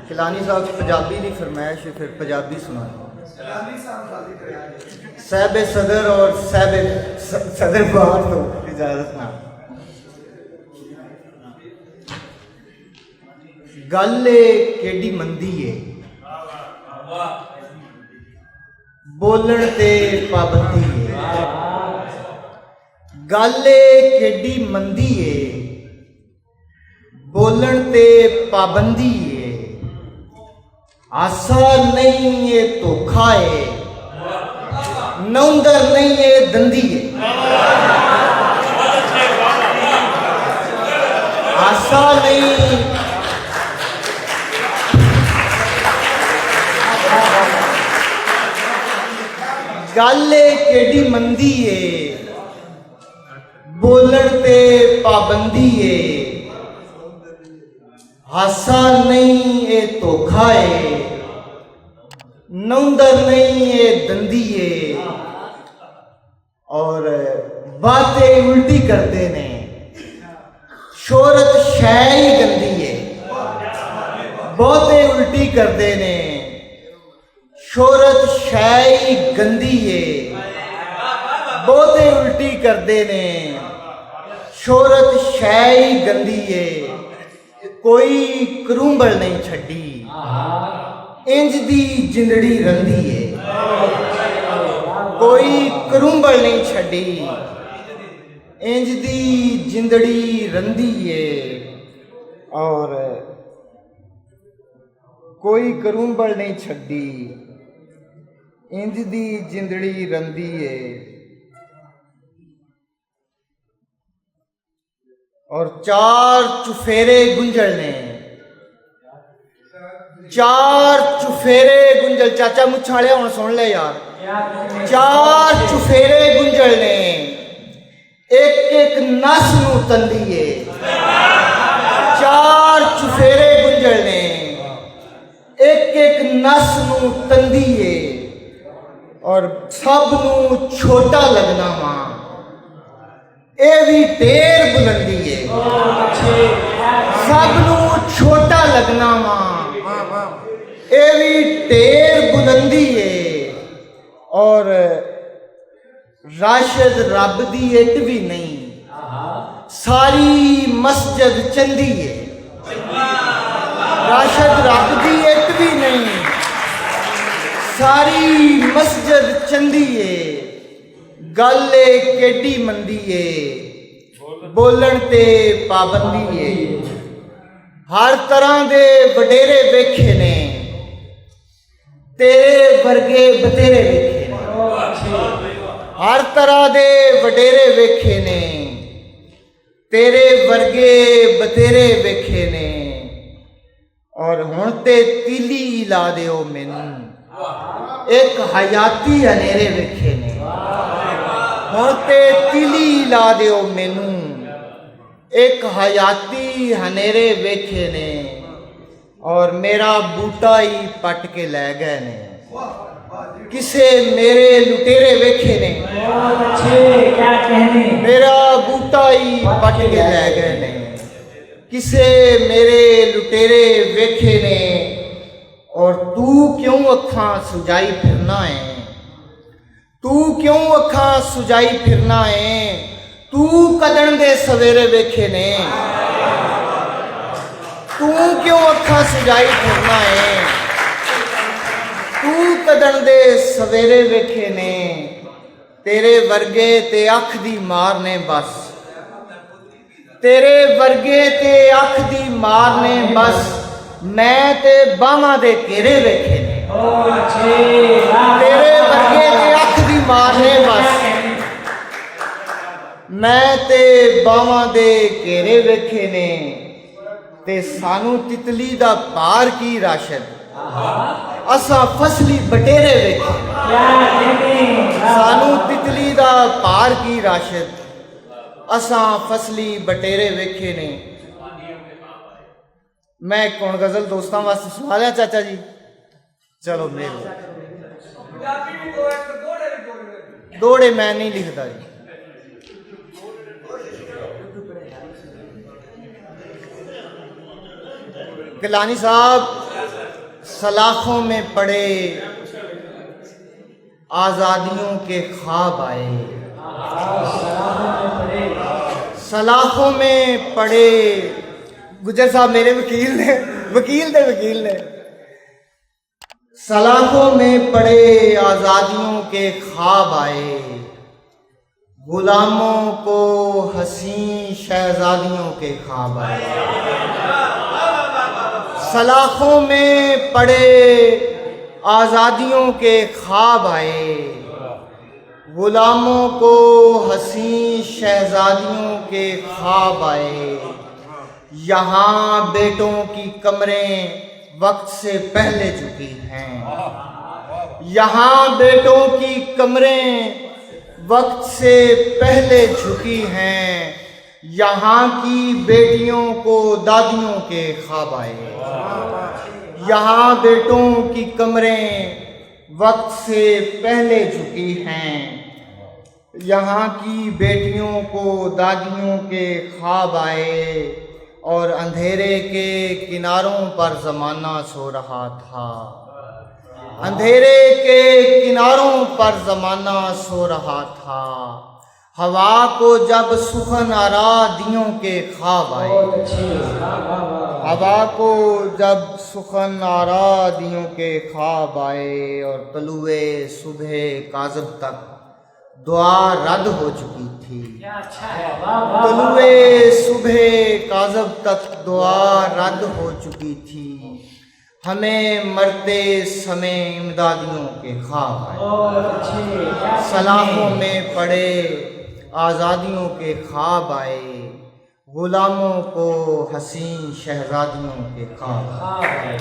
खिलानी साहब पंजाबी की फरमाइश फिर पंजाबी सुना। साहब सदर और साहब सदर बाहर तो इजाजत ना। गल केडी मंदी है बोलण ते पाबंदी है। गल केडी मंदी है बोलण ते पाबंदी है। आसा नहीं ये धोखा है नौंदर नहीं ये दंदी है। आसा नहीं गल केडी मंदी है बोलण ते पाबंदी है। हासा नहीं ये धोखा है नौंदर नहीं ये दंदी है। और बातें उल्टी करते ने शोहरत शै ही गंदी है। बहुते उल्टी करते ने शोहरत शै ही गंदी है। बहुते उल्टी करते ने शोहरत शै ही गंदी है। कोई करूंबल नहीं छड़ी इंज दी जिंदड़ी रंदी है। कोई करूंबल नहीं छड़ी इंज दी जिंदड़ी रंदी है। और कोई करूंबल नहीं छड़ी इंज दी जिंदड़ी रंदी है। और चार चुफेरे गुंजल ने चार चुफेरे गुंजल चाचा मुछाड़े हुण सुन ले यार। चार चुफेरे गुंजल ने एक एक नस नू तंदी है। चार चुफेरे गुंजल ने एक एक नस नू तंदी है। और सब नू छोटा लगना वा ए भी ढेर बुलंदी है। सब नू छोटा लगना वा ए भी ढेर बुलंदी है। और राशिद रब दी इट भी नहीं सारी मस्जिद चंदी है। राशिद रब दी इट भी नहीं सारी मस्जिद चंदी है। गल केडी मंदी है बोलण ते पाबंदी है। हर तरह दे वडेरे वेखे ने तेरे वर्गे बतेरे वेखे ने। हर तरह दे वडेरे वेखे ने तेरे वर्गे बतेरे वेखे ने। और हुण ते तीली ला दिओ मैनू एक हयाती हनेरे वेखे ने। हुण ते तीली ला दिओ मैनू एक हयाती हनेरे वेखे ने। और मेरा बूटा ही पट के लै गए ने किसे मेरे लुटेरे वेखे ने। मेरा बूटा ही पट के लै गए ने किसे मेरे लुटेरे वेखे ने। और तू क्यों अखां सुजाई फिरना है तू क्यों अखां सुजाई फिरना है। तू कदन दे सवेरे वेखे ने तू क्यों अखां सुजाई फिरना है। तू कदन दे सवेरे वेखे ने तेरे वर्गे ते अख दी मार ने बस। तेरे वर्गे ते अख दी मार ने बस मैं ते बावां दे घेरे वेखे ने। तेरे वर्गे ते अख दी मार ने बस मैं ते बावां दे घेरे वेखे ने। ते सानू तितली दा पार की राशिद असा फसली बटेरे वेखे। सानू तितली दा पार की राशिद असा फसली बटेरे वेखे ने। मैं एक हुण गज़ल दोस्तां वास्ते सुना लिया चाचा जी। चलो मेरे दोड़े मैं नहीं लिखता जी। गिलानी साहब, सलाखों में पड़े आज़ादियों के ख्वाब आए, सलाखों में पड़े। गुजर साहब मेरे वकील ने सलाखों में पड़े आज़ादियों के ख्वाब आए, गुलामों को हसीन शहजादियों के ख्वाब आए। सलाखों में पड़े आज़ादियों के ख्वाब आए, गुलामों को हसीन शहजादियों के ख्वाब आए। यहाँ बेटों की कमरें वक्त से पहले झुकी हैं, यहाँ बेटों की कमरें वक्त से पहले झुकी हैं। यहाँ की बेटियों को दादियों के ख्वाब आए, यहाँ बेटों की कमरें वक्त से पहले झुकी हैं। यहाँ की बेटियों को दादियों के ख्वाब आए और अंधेरे के किनारों पर ज़माना सो रहा था, अंधेरे के किनारों पर ज़माना सो रहा था। हवा को जब सुखन आरादियों के ख्वाब आए, हवा को जब सुखन आरादियों के ख्वाब आए और तलुए सुबह काज़ब तक दुआ रद्द हो चुकी थी, तलुए सुबह काज़ब तक दुआ रद्द हो चुकी थी। हमें मरते समय इमदादियों के ख्वाब आए, सलाखों में पड़े आज़ादियों के ख्वाब आए, गुलामों को हसीन शहजादियों के ख्वाब आए।